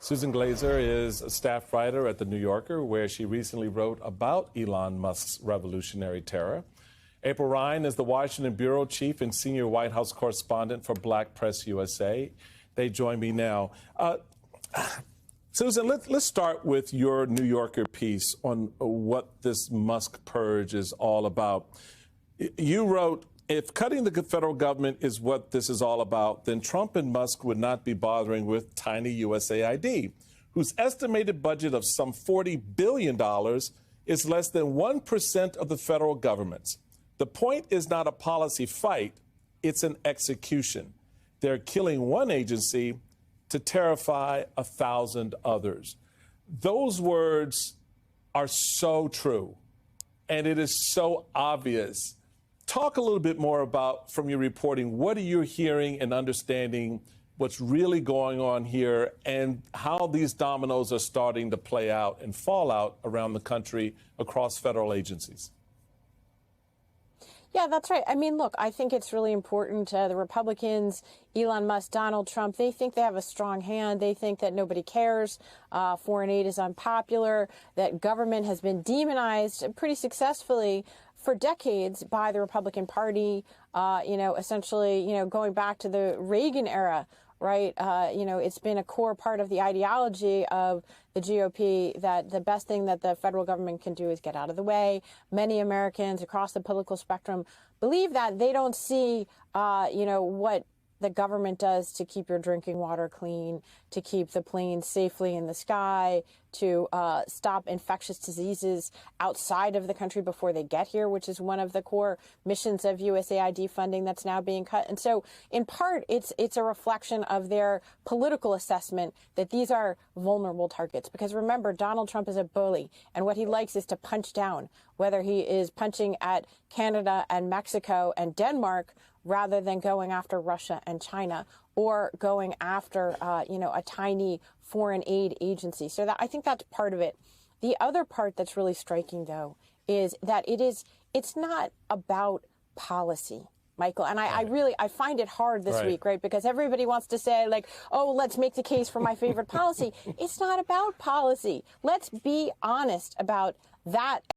Susan Glaser is a staff writer at The New Yorker, where she recently wrote about Elon Musk's revolutionary terror. April Ryan is the Washington bureau chief and senior White House correspondent for Black Press USA. They join me now. Susan, let's start with your New Yorker piece on what this Musk purge is all about. You wrote, if cutting the federal government is what this is all about, then Trump and Musk would not be bothering with tiny USAID, whose estimated budget of some $40 billion is less than 1% of the federal government's. The point is not a policy fight, it's an execution. They're killing one agency to terrify 1,000 others. Those words are so true, and it is so obvious. Talk a little bit more about, from your reporting, what are you hearing and understanding what's really going on here and how these dominoes are starting to play out and fall out around the country across federal agencies? Yeah, that's right. I mean, look, I think it's really important. The Republicans, Elon Musk, Donald Trump, they think they have a strong hand. They think that nobody cares. Foreign aid is unpopular, that government has been demonized pretty successfully for decades by the Republican Party, essentially, going back to the Reagan era. Right. It's been a core part of the ideology of the GOP that the best thing that the federal government can do is get out of the way. Many Americans across the political spectrum believe that. They don't see, what the government does to keep your drinking water clean, to keep the planes safely in the sky, to stop infectious diseases outside of the country before they get here, which is one of the core missions of USAID funding that's now being cut. And so, in part, it's a reflection of their political assessment that these are vulnerable targets. Because remember, Donald Trump is a bully, and what he likes is to punch down, whether he is punching at Canada and Mexico and Denmark, rather than going after Russia and China, or going after, a tiny foreign aid agency. So I think that's part of it. The other part that's really striking, though, is that it's not about policy, Michael. And I find it hard this week, right? Because everybody wants to say, like, oh, let's make the case for my favorite policy. It's not about policy. Let's be honest about that.